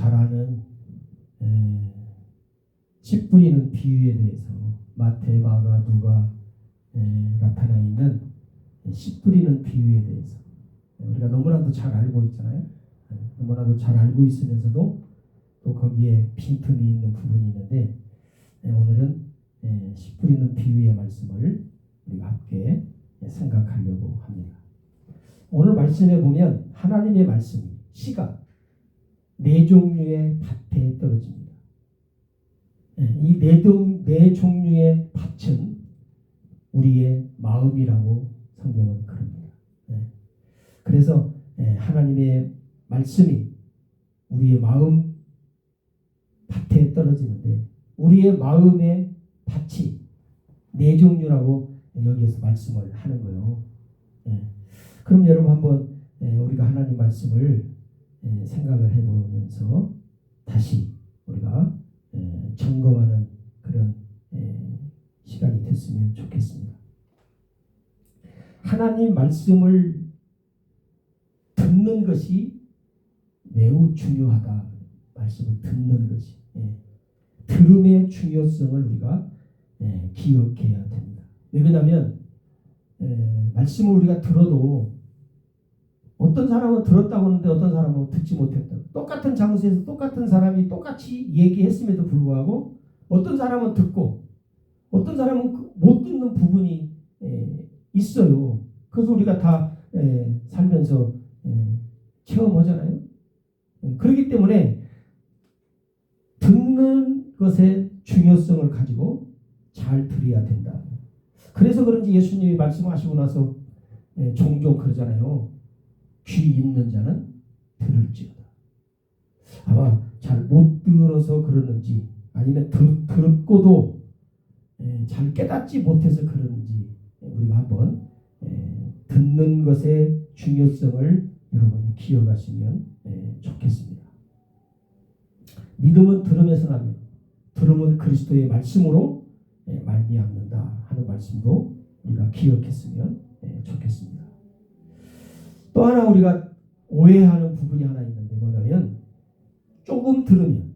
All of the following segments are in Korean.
잘 아는 씨 뿌리는 비유에 대해서 마태, 마가, 누가 나타나 있는 씨 뿌리는 비유에 대해서 우리가 너무나도 잘 알고 있잖아요. 너무나도 잘 알고 있으면서도 또 거기에 빈틈이 있는 부분이 있는데 오늘은 씨 뿌리는 비유의 말씀을 우리가 함께 생각하려고 합니다. 오늘 말씀에 보면 하나님의 말씀이 씨가 네 종류의 밭에 떨어집니다. 이 네 종류의 밭은 우리의 마음이라고 성경은 그럽니다. 그래서 하나님의 말씀이 우리의 마음 밭에 떨어지는데 우리의 마음의 밭이 네 종류라고 여기에서 말씀을 하는 거예요. 그럼 여러분 한번 우리가 하나님 말씀을 생각을 해보면서 다시 우리가 점검하는 그런 시간이 됐으면 좋겠습니다. 하나님 말씀을 듣는 것이 매우 중요하다. 말씀을 듣는 것이 들음의 중요성을 우리가 기억해야 됩니다. 왜 그러냐면 말씀을 우리가 들어도 어떤 사람은 들었다고 하는데 어떤 사람은 듣지 못했다고. 똑같은 장소에서 똑같은 사람이 똑같이 얘기했음에도 불구하고 어떤 사람은 듣고 어떤 사람은 못 듣는 부분이 있어요. 그래서 우리가 다 살면서 체험하잖아요. 그렇기 때문에 듣는 것의 중요성을 가지고 잘 들어야 된다. 그래서 그런지 예수님이 말씀하시고 나서 종종 그러잖아요. 귀 있는 자는 들을지어다. 아마 잘 못 들어서 그러는지 아니면 듣고도 잘 깨닫지 못해서 그러는지 우리가 한번 듣는 것의 중요성을 여러분이 기억하시면 좋겠습니다. 믿음은 들음에서 나며 들음은 그리스도의 말씀으로 말미암는다 하는 말씀도 우리가 기억했으면 좋겠습니다. 또 하나 우리가 오해하는 부분이 하나 있는데 뭐냐면 조금 들으면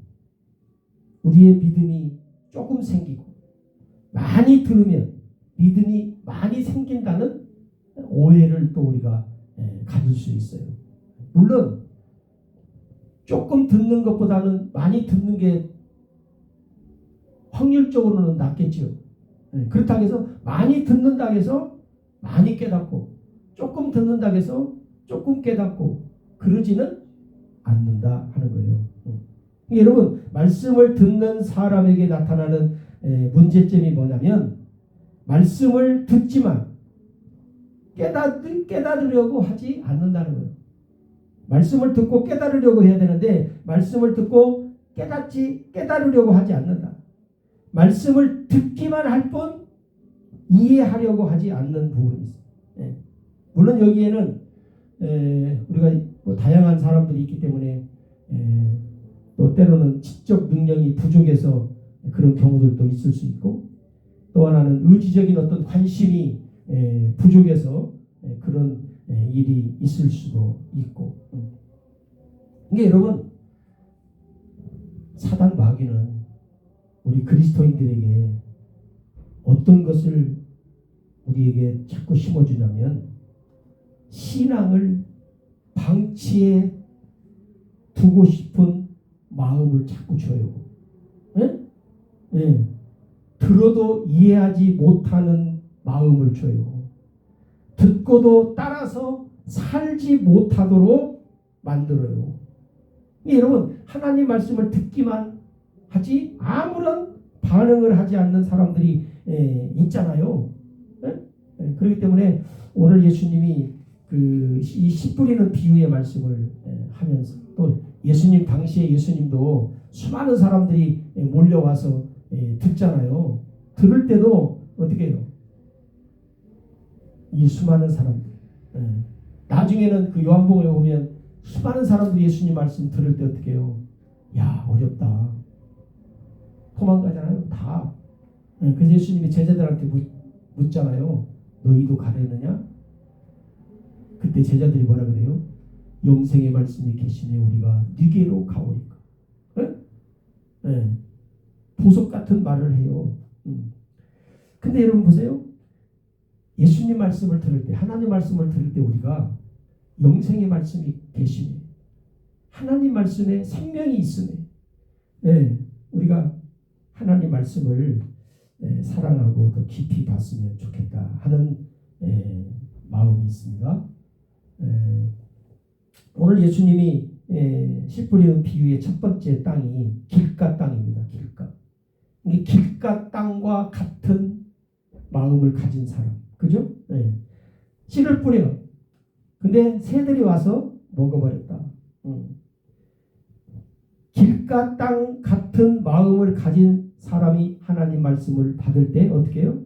우리의 믿음이 조금 생기고 많이 들으면 믿음이 많이 생긴다는 오해를 또 우리가 가질 수 있어요. 물론 조금 듣는 것보다는 많이 듣는 게 확률적으로는 낫겠죠. 그렇다고 해서 많이 듣는다고 해서 많이 깨닫고 조금 듣는다고 해서 조금 깨닫고 그러지는 않는다 하는 거예요. 여러분 말씀을 듣는 사람에게 나타나는 문제점이 뭐냐면 말씀을 듣지만 깨달으려고 하지 않는다는 거예요. 말씀을 듣고 깨달으려고 해야 되는데 말씀을 듣고 깨달으려고 하지 않는다. 말씀을 듣기만 할 뿐 이해하려고 하지 않는 부분이 있어요. 물론 여기에는 우리가 뭐 다양한 사람들이 있기 때문에 또 때로는 지적 능력이 부족해서 그런 경우들도 있을 수 있고 또 하나는 의지적인 어떤 관심이 부족해서 그런 일이 있을 수도 있고 이게 여러분 사단 마귀는 우리 그리스도인들에게 어떤 것을 우리에게 자꾸 심어주냐면 신앙을 방치해 두고 싶은 마음을 자꾸 줘요. 들어도 이해하지 못하는 마음을 줘요. 듣고도 따라서 살지 못하도록 만들어요. 여러분 하나님 말씀을 듣기만 하지 아무런 반응을 하지 않는 사람들이 있잖아요. 그렇기 때문에 오늘 예수님이 이 씨 뿌리는 비유의 말씀을 하면서 또 예수님 당시에 예수님도 수많은 사람들이 몰려와서 듣잖아요. 들을 때도 어떻게 해요? 이 수많은 사람들 나중에는 그 요한복음에 보면 수많은 사람들이 예수님 말씀 들을 때 어떻게 해요? 야 어렵다. 도망가잖아요. 다. 그래서 예수님이 제자들한테 묻잖아요. 너희도 가려느냐? 그때 제자들이 뭐라 그래요? 영생의 말씀이 계시네 우리가 네게로 가오리까. 보석 같은 말을 해요. 근데 여러분 보세요. 예수님 말씀을 들을 때, 하나님 말씀을 들을 때 우리가 영생의 말씀이 계시네. 하나님 말씀에 생명이 있으네. 네, 우리가 하나님 말씀을 사랑하고 더 깊이 봤으면 좋겠다 하는 마음이 있습니다. 오늘 예수님이 씨 뿌리는 비유의 첫 번째 땅이 길가 땅입니다. 길가. 이게 길가 땅과 같은 마음을 가진 사람. 그죠? 씨를 뿌려. 근데 새들이 와서 먹어버렸다. 길가 땅 같은 마음을 가진 사람이 하나님 말씀을 받을 때 어떻게 해요?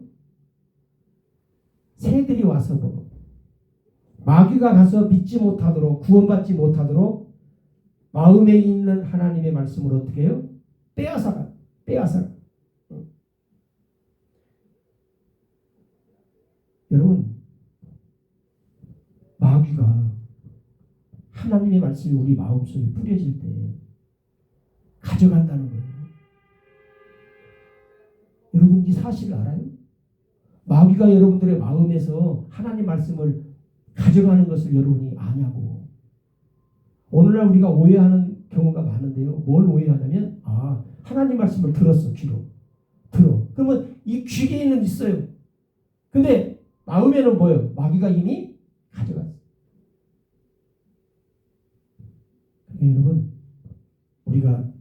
새들이 와서 먹어. 마귀가 가서 믿지 못하도록, 구원받지 못하도록 마음에 있는 하나님의 말씀을 어떻게 해요? 빼앗아가. 여러분, 마귀가 하나님의 말씀이 우리 마음속에 뿌려질 때 가져간다는 거예요. 여러분 이 사실을 알아요? 마귀가 여러분들의 마음에서 하나님 말씀을 가져가는 것을 여러분이 아냐고. 오늘날 우리가 오해하는 경우가 많은데요. 뭘 오해하냐면 하나님 말씀을 들었어. 귀로. 들어. 그러면 이 귀에는 있어요. 근데 마음에는 뭐예요? 마귀가 이미 가져갔어요. 여러분 우리가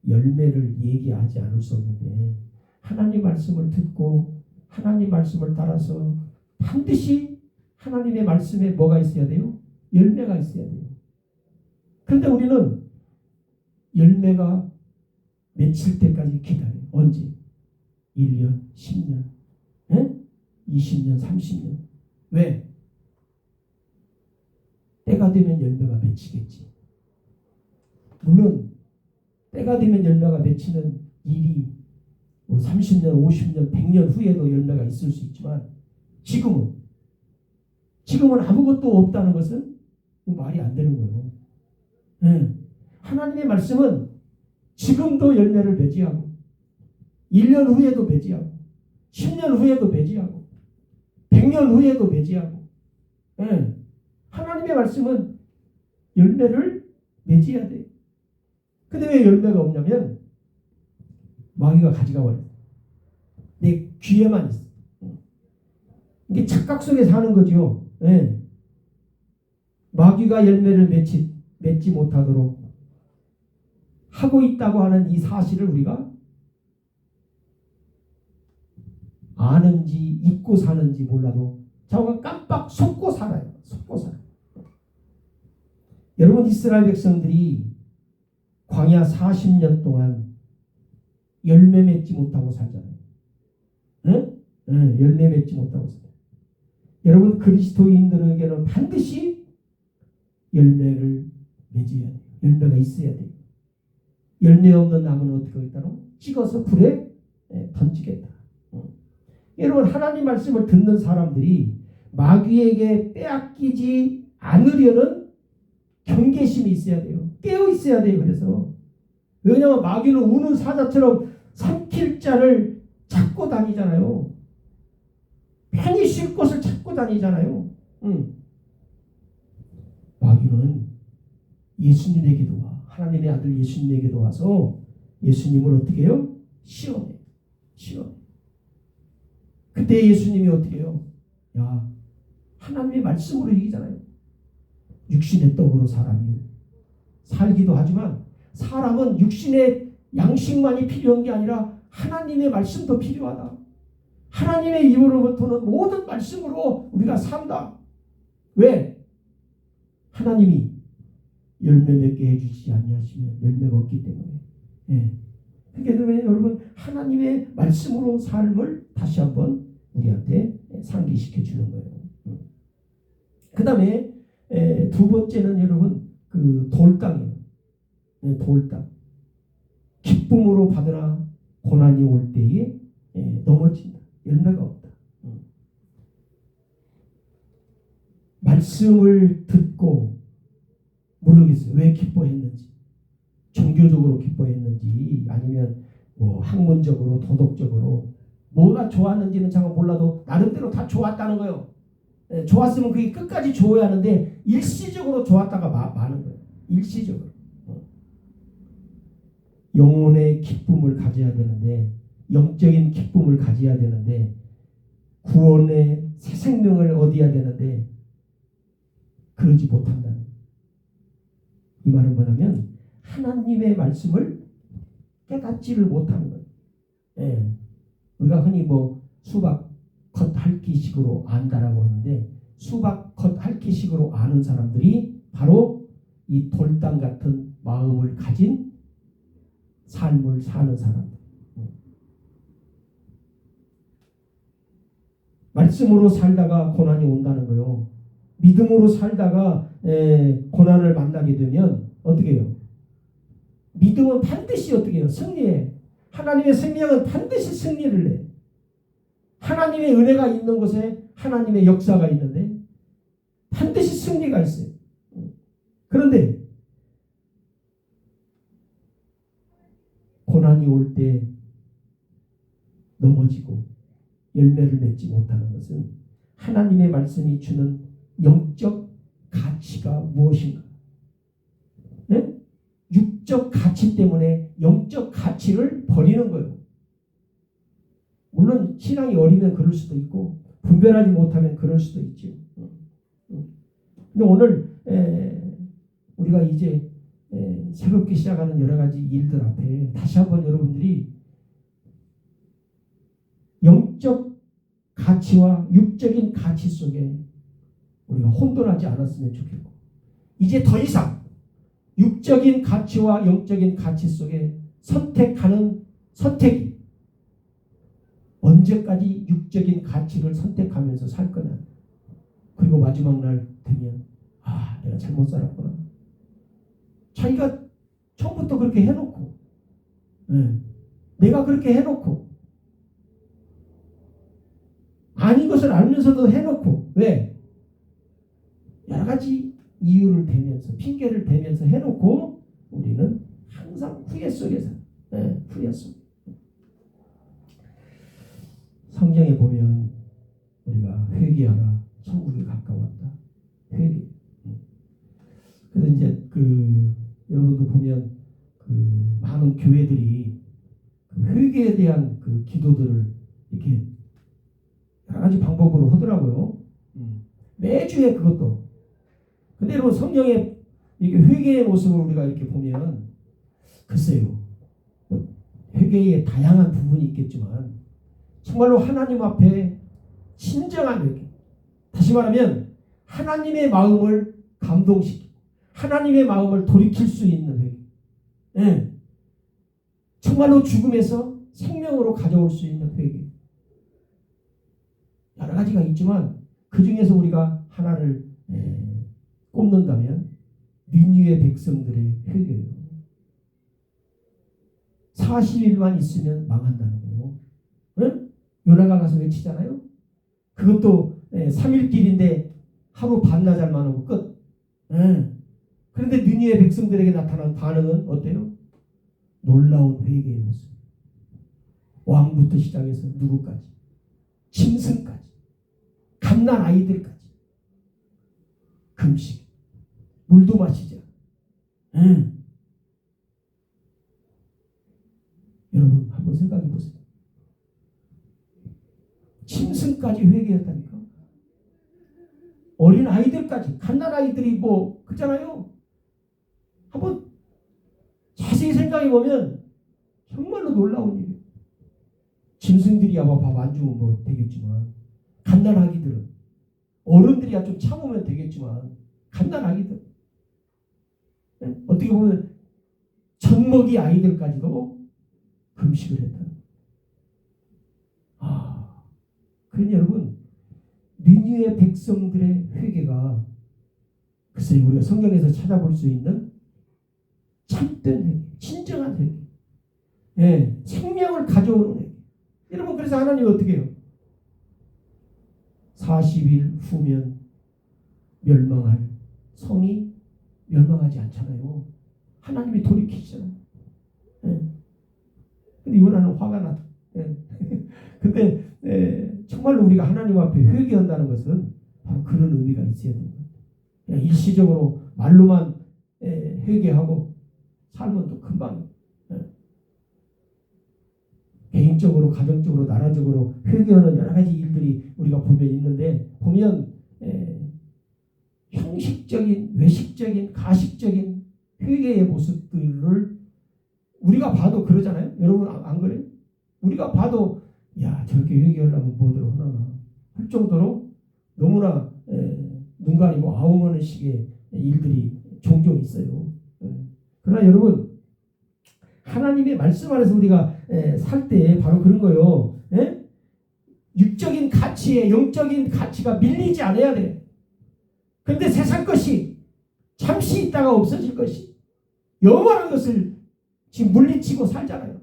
열매를 얘기하지 않을 수 없는데 하나님 말씀을 듣고 하나님 말씀을 따라서 반드시 하나님의 말씀에 뭐가 있어야 돼요? 열매가 있어야 돼요. 그런데 우리는 열매가 맺힐 때까지 기다려요. 언제? 1년, 10년, 20년, 30년. 왜? 때가 되면 열매가 맺히겠지. 물론 때가 되면 열매가 맺히는 일이 30년, 50년, 100년 후에도 열매가 있을 수 있지만 지금은 아무것도 없다는 것은 말이 안 되는 거예요. 하나님의 말씀은 지금도 열매를 맺이하고 1년 후에도 맺이하고 10년 후에도 맺이하고 100년 후에도 맺이하고 하나님의 말씀은 열매를 맺어야 돼요. 근데 왜 열매가 없냐면 마귀가 가져가 버려요. 내 귀에만 있어. 이게 착각 속에 사는 거죠. 마귀가 열매를 맺지 못하도록 하고 있다고 하는 이 사실을 우리가 아는지 잊고 사는지 몰라도 자꾸가 깜빡 속고 살아요. 여러분 이스라엘 백성들이 광야 40년 동안 열매 맺지 못하고 살잖아요. 열매 맺지 못하고 살아요. 여러분 그리스도인들에게는 반드시 열매를 맺어야 돼요. 열매가 있어야 돼요. 열매 없는 나무는 어떻게 하겠다노? 찍어서 불에 던지겠다. 여러분 하나님 말씀을 듣는 사람들이 마귀에게 빼앗기지 않으려는 경계심이 있어야 돼요. 깨어 있어야 돼요. 그래서 왜냐하면 마귀는 우는 사자처럼 삼킬 자를 찾고 다니잖아요. 편히 쉴 곳을 찾고 다니잖아요. 마귀는 예수님에게도 와. 하나님의 아들 예수님에게도 와서 예수님을 어떻게 해요? 시험해. 그때 예수님이 어떻게 해요? 야, 하나님의 말씀으로 이기잖아요. 육신의 떡으로 사람이 살기도 하지만 사람은 육신의 양식만이 필요한 게 아니라 하나님의 말씀도 필요하다. 하나님의 입으로부터는 모든 말씀으로 우리가 산다. 왜? 하나님이 열매 맺게 해주지 아니하시면 열매가 없기 때문에. 그렇기 때문에 여러분 하나님의 말씀으로 삶을 다시 한번 우리한테 상기시켜 주는 거예요. 그 다음에 두 번째는 여러분 돌땅이에요. 돌땅. 기쁨으로 받으나 고난이 올 때에 넘어진다. 열매가 없다. 말씀을 듣고 모르겠어요. 왜 기뻐했는지. 종교 종교적으로 기뻐했는지 아니면 뭐 학문적으로 도덕적으로 뭐가 좋았는지는 잘 몰라도 나름대로 다 좋았다는 거예요. 좋았으면 그게 끝까지 좋아야 하는데 일시적으로 좋았다가 마는 거예요. 일시적으로. 영혼의 기쁨을 가져야 되는데, 영적인 기쁨을 가져야 되는데, 구원의 새 생명을 얻어야 되는데 그러지 못한다는 거예요. 이 말은 뭐냐면 하나님의 말씀을 깨닫지를 못하는 거예요. 예. 우리가 흔히 뭐 수박 겉핥기식으로 안다라고 하는데, 수박 겉핥기식으로 아는 사람들이 바로 이 돌담 같은 마음을 가진 삶을 사는 사람들. 말씀으로 살다가 고난이 온다는 거예요. 믿음으로 살다가 고난을 만나게 되면 어떻게 해요? 믿음은 반드시 어떻게 해요? 승리해. 하나님의 생명은 반드시 승리를 내. 하나님의 은혜가 있는 곳에 하나님의 역사가 있는데 반드시 승리가 있어요. 그런데 고난이 올 때 넘어지고 열매를 맺지 못하는 것은 하나님의 말씀이 주는 영적 가치가 무엇인가? 네? 육적 가치 때문에 영적 가치를 버리는 거예요. 물론 신앙이 어리면 그럴 수도 있고 분별하지 못하면 그럴 수도 있죠. 근데 오늘 우리가 이제 새롭게 시작하는 여러 가지 일들 앞에 다시 한번 여러분들이 영적 가치와 육적인 가치 속에 우리가 혼돈하지 않았으면 좋겠고, 이제 더 이상 육적인 가치와 영적인 가치 속에 선택하는 선택이 언제까지 육적인 가치를 선택하면서 살 거냐. 그리고 마지막 날 되면 내가 잘못 살았구나. 자기가 처음부터 그렇게 해놓고 내가 그렇게 해놓고 아닌 것을 알면서도 해놓고 왜? 여러 가지 이유를 대면서 핑계를 대면서 해놓고 우리는 항상 후회 속에서 후회 속. 성경에 보면 우리가 회개하라 천국이 가까웠다. 회개. 그래서 이제 여러분도 보면 많은 교회들이 회개에 대한 기도들을 이렇게 여러 가지 방법으로 하더라고요. 매주에 그것도. 근데 여러분 성경에 이게 회개의 모습을 우리가 이렇게 보면 글쎄요. 회개의 다양한 부분이 있겠지만 정말로 하나님 앞에 진정한 회개. 다시 말하면 하나님의 마음을 감동시키고 하나님의 마음을 돌이킬 수 있는 회개. 정말로 죽음에서 생명으로 가져올 수 있는 회개. 여러 가지가 있지만 그 중에서 우리가 하나를 꼽는다면 니느웨 백성들의 회개예요. 40일만 있으면 망한다는 거예요. 요나가 가서 외치잖아요. 그것도 3일길인데 하루 반나절만 하고 끝. 그런데 니느웨 백성들에게 나타난 반응은 어때요? 놀라운 회개의 모습. 왕부터 시작해서 누구까지? 짐승까지. 갓난 아이들까지. 금식. 물도 마시자. 여러분 한번 생각해 보세요. 짐승까지 회개했다니까. 어린 아이들까지. 갓난 아이들이 그렇잖아요. 한번 자세히 생각해 보면 정말로 놀라운 일이에요. 짐승들이야 밥 안 주면 되겠지만 갓난 아기들은 어른들이야 좀 참으면 되겠지만 갓난 아기들 어떻게 보면 젖먹이 아이들까지도 금식을 했다. 그러니 여러분 니느웨 백성들의 회개가 글쎄 우리가 성경에서 찾아볼 수 있는 참된 회개, 진정한 회개, 생명을 가져오는 회개. 여러분 그래서 하나님이 어떻게 해요? 40일 후면 멸망할 성이 멸망하지 않잖아요. 하나님이 돌이키시잖아요. 근데 요나는 화가 나다. 예. 근데 정말로 우리가 하나님 앞에 회개한다는 것은 바로 그런 의미가 있어야 됩니다. 그냥 일시적으로 말로만 회개하고 삶은 또 금방 개인적으로, 가정적으로, 나라적으로 회개하는 여러 가지 일들이 우리가 보면 있는데, 보면 형식적인, 외식적인, 가식적인 회개의 모습들을 우리가 봐도 그러잖아요. 여러분 안 그래요? 우리가 봐도 야, 저렇게 회개하려면 뭐대로 하나 할 정도로 너무나 눈 가리고 아웅하는 식의 일들이 종종 있어요. 그러나 여러분, 하나님의 말씀 안에서 우리가 살 때 바로 그런 거예요. 육적인 가치에 영적인 가치가 밀리지 않아야 돼. 그런데 세상 것이 잠시 있다가 없어질 것이, 영원한 것을 지금 물리치고 살잖아요.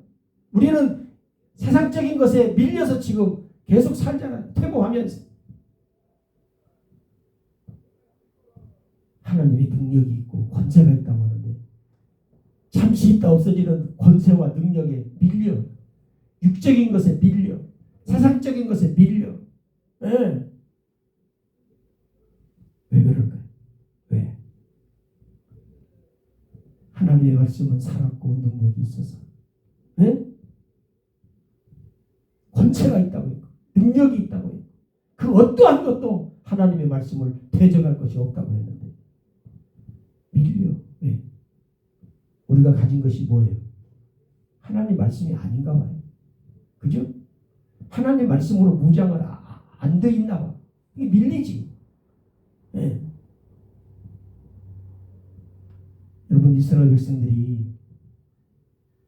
우리는 세상적인 것에 밀려서 지금 계속 살잖아요. 퇴보하면서. 하나님이 능력이 있고 권세가 있다고 하는데 잠시 있다 없어지는 권세와 능력에 밀려, 육적인 것에 밀려, 세상적인 것에 밀려. 왜 그럴까요? 왜? 하나님의 말씀은 살았고 능력이 있어서, 권세가 있다고 했고 능력이 있다고 했고 그 어떠한 것도 하나님의 말씀을 대적할 것이 없다고 했는데 밀려. 왜? 우리가 가진 것이 뭐예요? 하나님 말씀이 아닌가 봐요. 그죠? 하나님 말씀으로 무장을 안 돼 있나 봐. 이게 밀리지. 여러분, 이스라엘 백성들이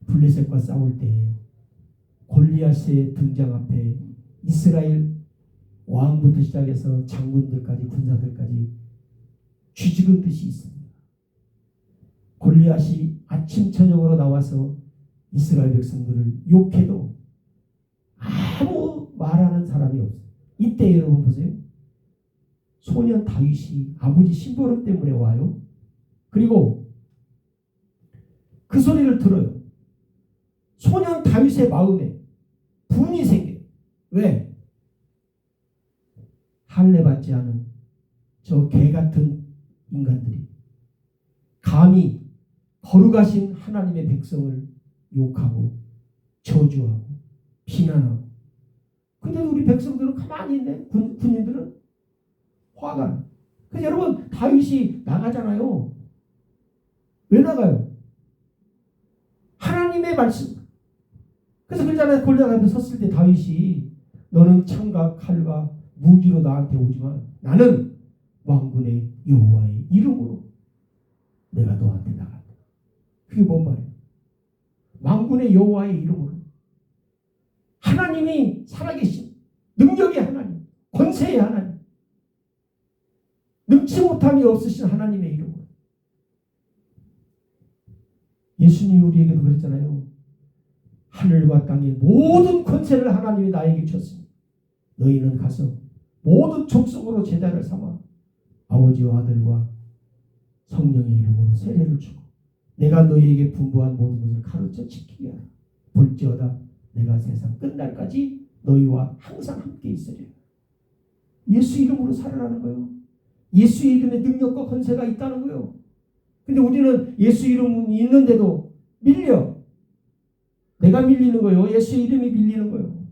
블레셋과 싸울 때 골리앗의 등장 앞에 이스라엘 왕부터 시작해서 장군들까지 군사들까지 쥐죽은 뜻이 있습니다. 골리앗이 아침 저녁으로 나와서 이스라엘 백성들을 욕해도 아무 말하는 사람이 없어요. 이때 여러분 보세요. 소년 다윗이 아버지 심부름 때문에 와요. 그리고 그 소리를 들어요. 소년 다윗의 마음에 분이 생겨요. 왜? 할례받지 않은 저 개같은 인간들이 감히 거룩하신 하나님의 백성을 욕하고 저주하고 비난하고, 근데 우리 백성들은 가만히 있네. 군인들은 화가 나. 그래서 여러분, 다윗이 나가잖아요. 왜 나가요? 하나님의 말씀. 그래서 그러잖아요. 골리앗 앞에 섰을 때 다윗이 너는 창과 칼과 무기로 나한테 오지만 나는 왕군의 여호와의 이름으로 내가 너한테 나간다. 그게 뭔 말이에요? 왕군의 여호와의 이름으로. 하나님이 살아계신 능력의 하나님, 권세의 하나님, 능치 못함이 없으신 하나님의 이름으로. 예수님이 우리에게도 그랬잖아요. 하늘과 땅의 모든 권세를 하나님이 나에게 줬으니 너희는 가서 모든 족속으로 제자를 삼아 아버지와 아들과 성령의 이름으로 세례를 주고 내가 너희에게 분부한 모든 것을 가르쳐 지키게 하라. 볼지어다 내가 세상 끝날까지 너희와 항상 함께 있으리라. 예수 이름으로 살아라는 거예요. 예수의 이름에 능력과 권세가 있다는 거예요. 근데 우리는 예수 이름이 있는데도 밀려. 내가 밀리는 거예요. 예수의 이름이 밀리는 거예요.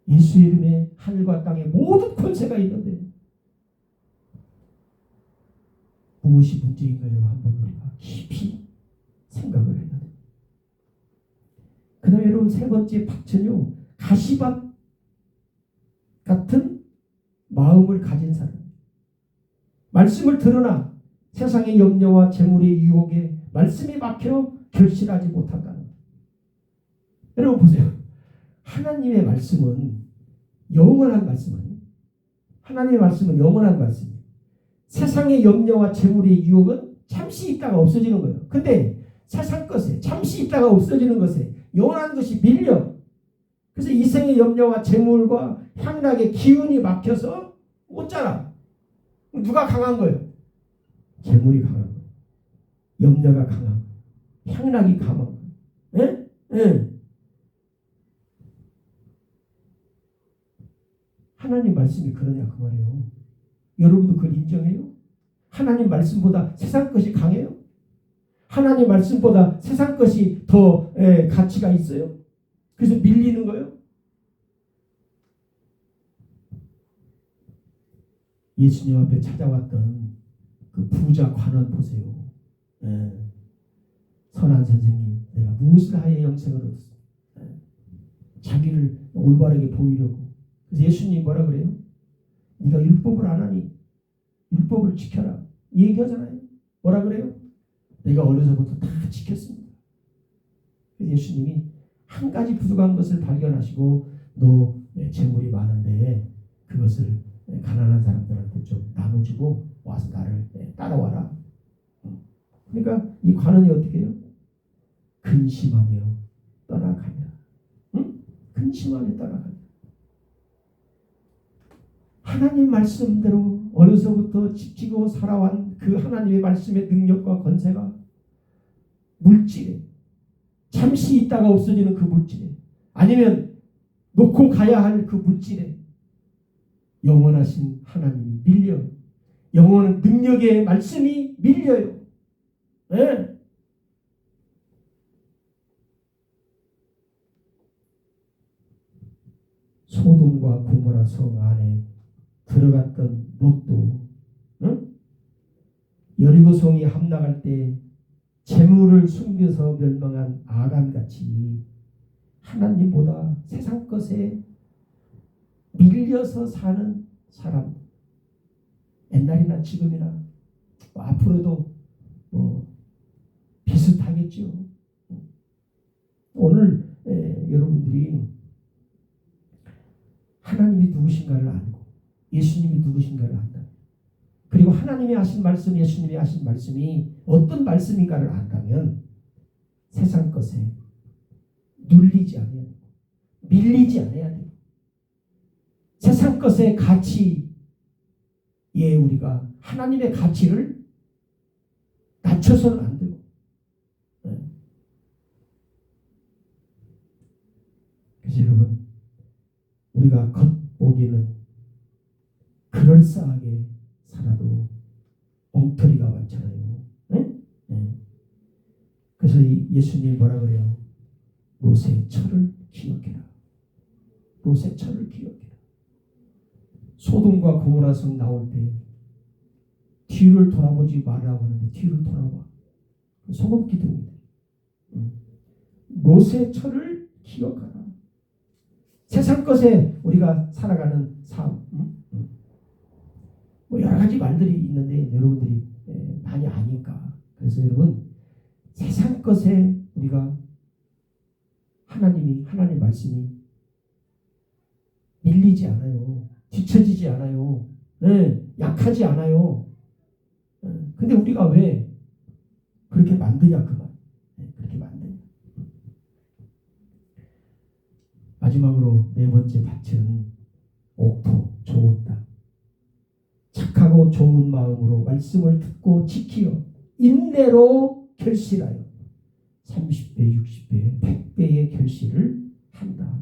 예수의 이름에 하늘과 땅의 모든 권세가 있는데 무엇이 문제인가요? 한번 우리가 깊이 생각을 해야 돼요. 그 다음에 여러분, 세 번째 밭은요, 가시밭 같은 마음을 가진 사람. 말씀을 들으나 세상의 염려와 재물의 유혹에 말씀에 막혀 결실하지 못한다는 거예요. 여러분 보세요. 하나님의 말씀은 영원한 말씀 아니에요. 하나님의 말씀은 영원한 말씀이에요. 세상의 염려와 재물의 유혹은 잠시 있다가 없어지는 거예요. 근데 세상 것에 잠시 있다가 없어지는 것에 영원한 것이 밀려. 그래서 이생의 염려와 재물과 향락의 기운이 막혀서 못 자라. 누가 강한 거예요? 재물이 강한 거예요. 염려가 강한 거예요. 향락이 강한 거예요. 예? 예. 하나님 말씀이 그러냐 그 말이에요. 여러분도 그걸 인정해요? 하나님 말씀보다 세상 것이 강해요? 하나님 말씀보다 세상 것이 더 가치가 있어요? 그래서 밀리는 거예요? 예수님 앞에 찾아왔던 그 부자 관원 보세요. 선한 선생님, 내가 무엇을 하여 영생을 얻었어? 자기를 올바르게 보이려고. 그래서 예수님 뭐라 그래요? 네가 율법을 안 하니 율법을 지켜라. 이 얘기하잖아요. 뭐라 그래요? 내가 어려서부터 다 지켰습니다. 그래서 예수님이 한 가지 부족한 것을 발견하시고 너 재물이 많은데 그것을 가난한 사람들한테 좀 나눠주고 와서 나를 따라와라. 그러니까 이 관원이 어떻게 해요? 근심하며 떠나가니라. 근심하며 떠나가니라. 하나님 말씀대로 어려서부터 지키고 살아온 그 하나님의 말씀의 능력과 권세가 물질에 잠시 있다가 없어지는 그 물질에 아니면 놓고 가야 할 그 물질에 영원하신 하나님이 밀려요. 영원한 능력의 말씀이 밀려요. 네. 소돔과 고모라 성 안에 들어갔던 롯도, 여리고 성이 함락할 때 재물을 숨겨서 멸망한 아간같이 하나님보다 세상 것에 밀려서 사는 사람, 옛날이나 지금이나 앞으로도 비슷하겠죠. 오늘 여러분들이 하나님이 누구신가를 알고 예수님이 누구신가를 안다. 그리고 하나님이 하신 말씀, 예수님이 하신 말씀이 어떤 말씀인가를 안다면 세상 것에 눌리지 않아야 돼. 밀리지 않아야 돼. 세상 것의 가치에 우리가 하나님의 가치를 낮춰서는 안 되고. 그래서 여러분, 우리가 겉보기에는 그럴싸하게 살아도 엉터리가 많잖아요. 그래서 예수님이 뭐라 그래요? 롯의 철을 기억해라. 롯의 철을 기억해라. 소돔과 고모라 성 나올 때 뒤를 돌아보지 말라고 하는데 뒤를 돌아봐. 소금 기둥이다. 롯의 철을 기억하라. 세상 것에 우리가 살아가는 삶, 뭐 여러 가지 말들이 있는데 여러분들이 많이 아니까. 그래서 여러분 세상 것에 우리가 하나님 말씀이 밀리지 않아요. 뒤처지지 않아요. 약하지 않아요. 근데 우리가 왜 그렇게 만드냐 그 말. 그렇게 만드냐. 마지막으로 네 번째 밭은 옥토, 좋은 땅. 착하고 좋은 마음으로 말씀을 듣고 지키어 인내로 결실하여 30배, 60배, 100배의 결실을 한다.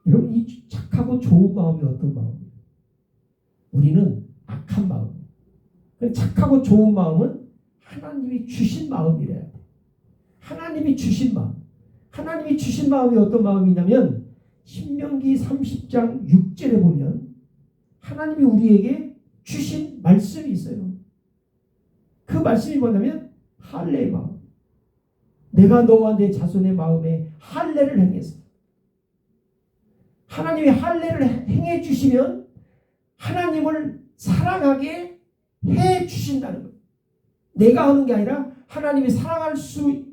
여러분 이 착하고 좋은 마음이 어떤 마음이에요? 우리는 악한 마음이에요. 착하고 좋은 마음은 하나님이 주신 마음이래야 돼. 하나님이 주신 마음. 하나님이 주신 마음이 어떤 마음이냐면 신명기 30장 6절에 보면 하나님이 우리에게 주신 말씀이 있어요. 그 말씀이 뭐냐면 할례의 마음. 내가 너와 내 자손의 마음에 할례를 행했어. 하나님이 할례를 행해 주시면 하나님을 사랑하게 해 주신다는 거예요. 내가 하는 게 아니라 하나님이 사랑할 수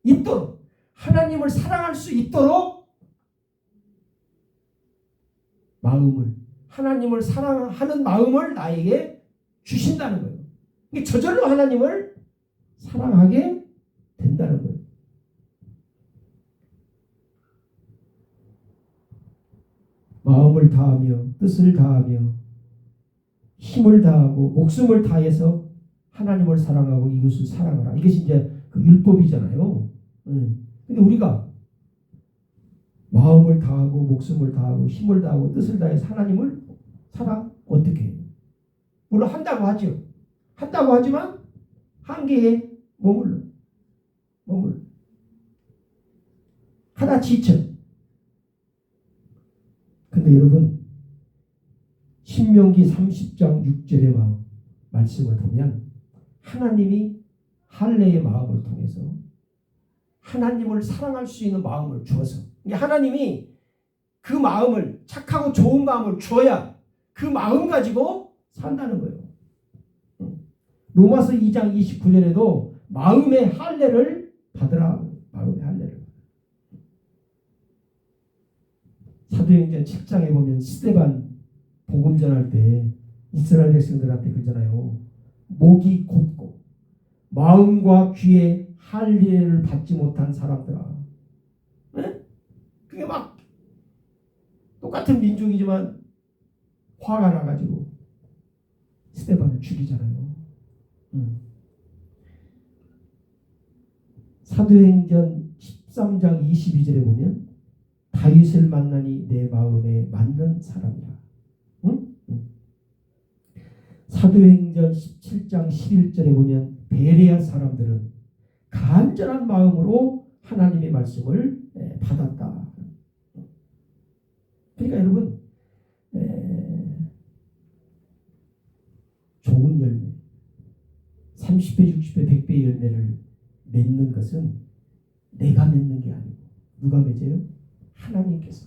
있도록, 하나님을 사랑할 수 있도록 마음을, 하나님을 사랑하는 마음을 나에게 주신다는 거예요. 이게 저절로 하나님을 사랑하게 된다는 거예요. 마음을 다하며 뜻을 다하며 힘을 다하고 목숨을 다해서 하나님을 사랑하고 이웃을 사랑하라. 이것이 이제 그 율법이잖아요. 근데 우리가 마음을 다하고 목숨을 다하고 힘을 다하고 뜻을 다해서 하나님을 어떻게 해요? 물론 한다고 하죠. 한다고 하지만 한계에 머물러. 하다 지쳐. 근데 여러분 신명기 30장 6절의 말씀을 보면 하나님이 할례의 마음을 통해서 하나님을 사랑할 수 있는 마음을 주어서 하나님이 그 마음을 착하고 좋은 마음을 줘야 그 마음 가지고 산다는 거예요. 로마서 2장 29절에도 마음의 할례를 받으라. 마음의 할례를. 사도행전 7장에 보면 스데반 복음 전할 때 이스라엘 백성들한테 그러잖아요. 목이 곧고 마음과 귀에 할례를 받지 못한 사람들아. 네? 그게 막 똑같은 민족이지만 화가 나가지고 스데반을 죽이잖아요. 사도행전 13장 22절에 보면 다윗을 만나니 내 마음에 맞는 사람이라. 사도행전 17장 11절에 보면 베레아 사람들은 간절한 마음으로 하나님의 말씀을 받았다. 그러니까 여러분 좋은 열매 30배, 60배, 100배의 열매를 맺는 것은 내가 맺는 게 아니고 누가 맺어요? 하나님께서.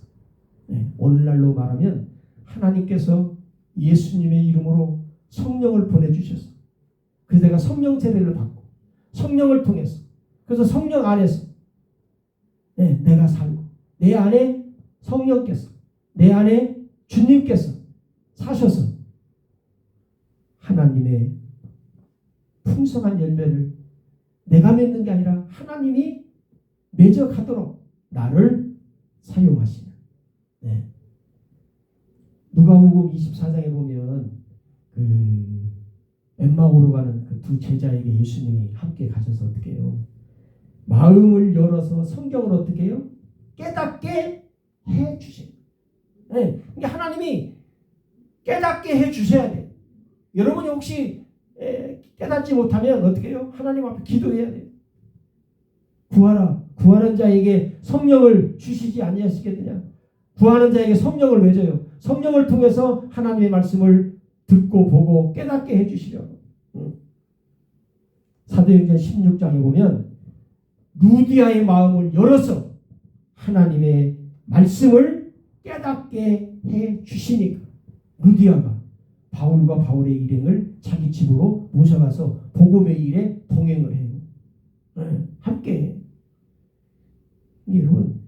오늘날로 말하면 하나님께서 예수님의 이름으로 성령을 보내주셔서 그래서 내가 성령 세례를 받고 성령을 통해서 그래서 성령 안에서 내가 살고 내 안에 성령께서 내 안에 주님께서 사셔서 하나님의 풍성한 열매를 내가 맺는 게 아니라 하나님이 맺어가도록 나를 사용하시는. 누가복음 24장에 보면 엠마오로 가는 그 두 제자에게 예수님이 함께 가셔서 어떻게 해요? 마음을 열어서 성경을 어떻게 해요? 깨닫게 해 주세요. 그러니까 하나님이 깨닫게 해 주셔야 돼요. 여러분이 혹시 깨닫지 못하면 어떻게 해요? 하나님 앞에 기도해야 돼요. 구하라. 구하는 자에게 성령을 주시지 아니하시겠느냐. 구하는 자에게 성령을 왜 줘요? 성령을 통해서 하나님의 말씀을 듣고 보고 깨닫게 해주시려고. 사도행전 16장에 보면 루디아의 마음을 열어서 하나님의 말씀을 깨닫게 해주시니까 루디아가 바울과 바울의 일행을 자기 집으로 모셔가서 복음의 일에 동행을 해요. 함께 해요. 여러분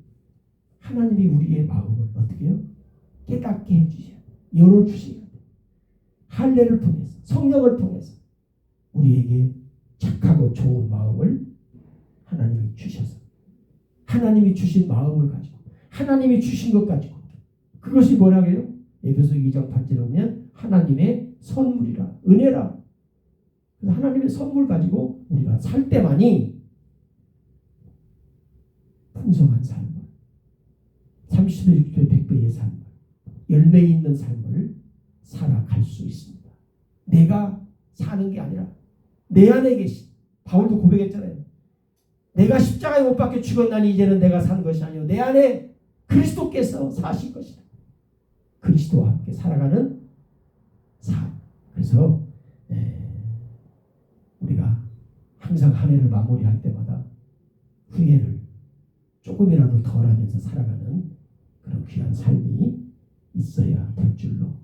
하나님이 우리의 마음을 어떻게 해요? 깨닫게 해주셔요. 열어주셔요. 할례를 통해서 성령을 통해서 우리에게 착하고 좋은 마음을 하나님이 주셔서 하나님이 주신 마음을 가지고 하나님이 주신 것 가지고 그것이 뭐라고 해요? 에베소 2장 8절에 보면 하나님의 선물이라 은혜라. 그래서 하나님의 선물 가지고 우리가 살 때만이 풍성한 삶을 30배, 60배, 100배의 삶을 열매 있는 삶을 살아갈 수 있습니다. 내가 사는 게 아니라 내 안에 계신 바울도 고백했잖아요. 내가 십자가에 못 박혀 죽었나니 이제는 내가 사는 것이 아니요 내 안에 그리스도께서 사실 것이다. 그리스도와 함께 살아가는 삶. 그래서 우리가 항상 한 해를 마무리할 때마다 후회를 조금이라도 덜 하면서 살아가는 그런 귀한 삶이 있어야 될 줄로